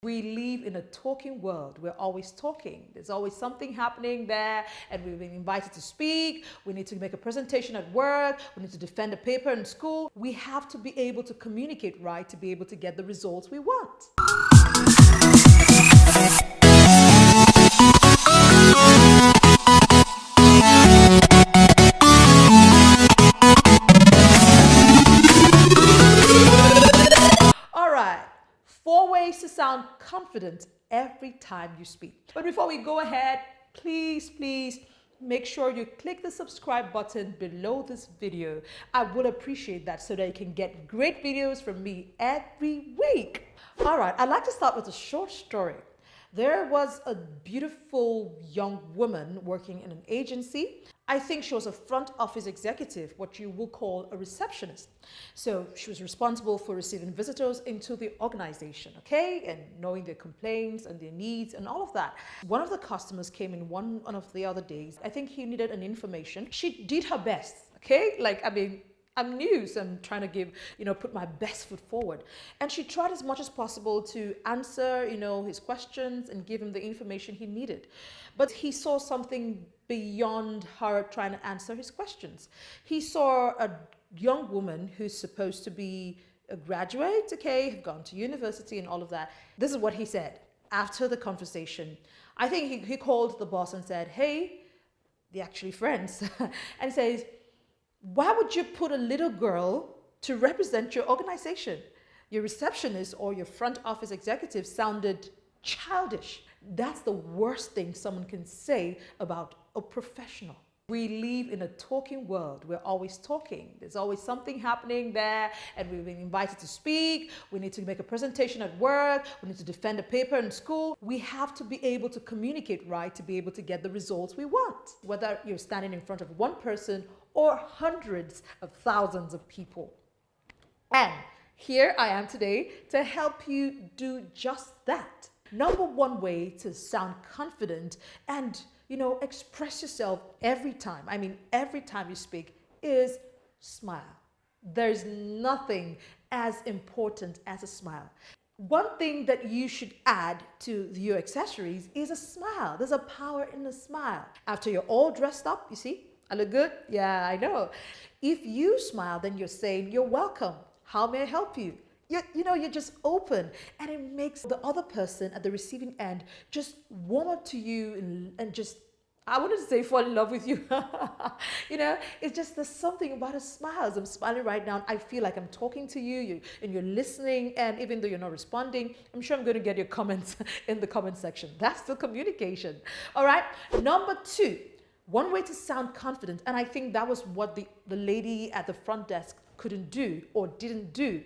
We live in a talking world. We're always talking. There's always something happening there, and we've been invited to speak. We need to make a presentation at work. We need to defend a paper in school. We have to be able to communicate right to be able to get the results we want. All right. 4 ways to sound confident every time you speak. But before we go ahead, please make sure you click the subscribe button below this video. I would appreciate that so that you can get great videos from me every week. All right, I'd like to start with a short story. There was a beautiful young woman working in an agency. I think she was a front office executive, what you will call a receptionist. So she was responsible for receiving visitors into the organization, okay? And knowing their complaints and their needs and all of that. One of the customers came in one of the other days. I think he needed an information. She did her best, okay? I'm new, so I'm trying to put my best foot forward. And she tried as much as possible to answer, his questions and give him the information he needed. But he saw something beyond her trying to answer his questions. He saw a young woman who's supposed to be a graduate, okay, have gone to university and all of that. This is what he said after the conversation. I think he called the boss and said, hey, they're actually friends, and says, why would you put a little girl to represent your organization? Your receptionist or your front office executive sounded childish. That's the worst thing someone can say about a professional. We live in a talking world. We're always talking. There's always something happening there, and we've been invited to speak. We need to make a presentation at work. We need to defend a paper in school. We have to be able to communicate right to be able to get the results we want, whether you're standing in front of one person or hundreds of thousands of people. And here I am today to help you do just that. Number one way to sound confident and express yourself every time you speak is smile. There's nothing as important as a smile. One thing that you should add to your accessories is a smile. There's a power in a smile. After you're all dressed up, you see, I look good? Yeah, I know. If you smile, then you're saying, you're welcome. How may I help you? You're just open, and it makes the other person at the receiving end just warm up to you and just, I wouldn't say fall in love with you. It's just, there's something about a smile. As I'm smiling right now, I feel like I'm talking to you, and you're listening, and even though you're not responding, I'm sure I'm going to get your comments in the comment section. That's the communication. All right. Number 2, one way to sound confident, and I think that was what the lady at the front desk couldn't do or didn't do.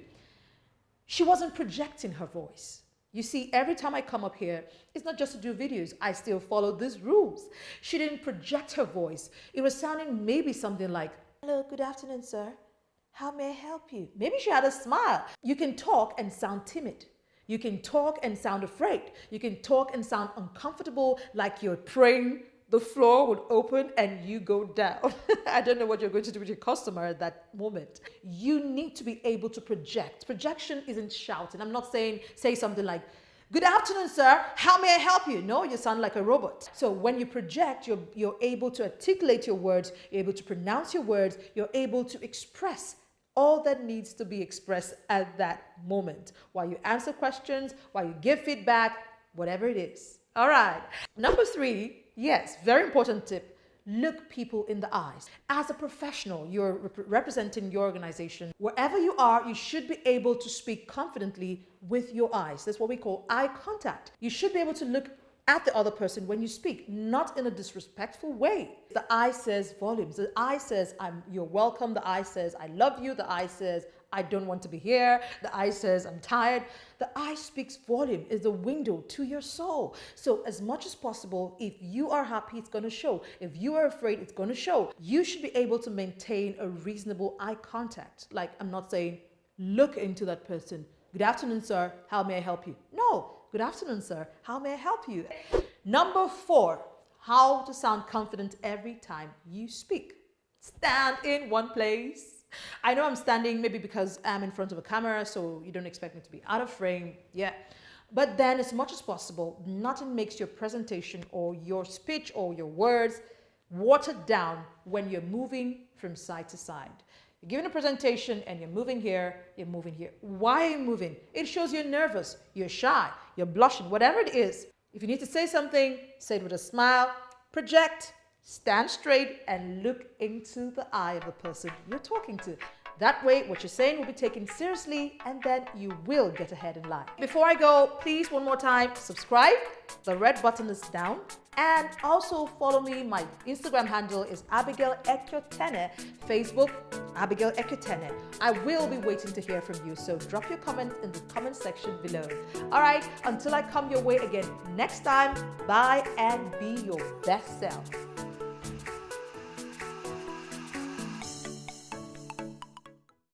She wasn't projecting her voice. You see, every time I come up here, it's not just to do videos. I still follow these rules. She didn't project her voice. It was sounding maybe something like, hello, good afternoon, sir. How may I help you? Maybe she had a smile. You can talk and sound timid. You can talk and sound afraid. You can talk and sound uncomfortable, like you're praying the floor would open and you go down. I don't know what you're going to do with your customer at that moment. You need to be able to project. Projection isn't shouting. I'm not saying, say something like, good afternoon, sir. How may I help you? No, you sound like a robot. So when you project, you're able to articulate your words, you're able to pronounce your words, you're able to express all that needs to be expressed at that moment. While you answer questions, while you give feedback, whatever it is. All right. Number 3, yes, very important tip. Look people in the eyes. As a professional, you're representing your organization. Wherever you are, you should be able to speak confidently with your eyes. That's what we call eye contact. You should be able to look at the other person when you speak, not in a disrespectful way. The eye says volumes. The eye says, you're welcome. The eye says, I love you. The eye says, I don't want to be here. The eye says, I'm tired. The eye speaks volume, is the window to your soul. So as much as possible, if you are happy, it's going to show. If you are afraid, it's going to show. You should be able to maintain a reasonable eye contact. Like, I'm not saying, look into that person. Good afternoon, sir. How may I help you? No. Good afternoon, sir. How may I help you? Number 4, how to sound confident every time you speak. Stand in one place. I know I'm standing maybe because I'm in front of a camera, so you don't expect me to be out of frame. Yeah. But then, as much as possible, nothing makes your presentation or your speech or your words watered down when you're moving from side to side. You're giving a presentation and you're moving here, you're moving here. Why are you moving? It shows you're nervous, you're shy, you're blushing, whatever it is. If you need to say something, say it with a smile, project, stand straight, and look into the eye of the person you're talking to. That way, what you're saying will be taken seriously, and then you will get ahead in life. Before I go, please, one more time, subscribe. The red button is down. And also follow me. My Instagram handle is Abigail Ekyotene. Facebook, Abigail Ekyotene. I will be waiting to hear from you, so drop your comment in the comment section below. All right, until I come your way again next time, bye and be your best self.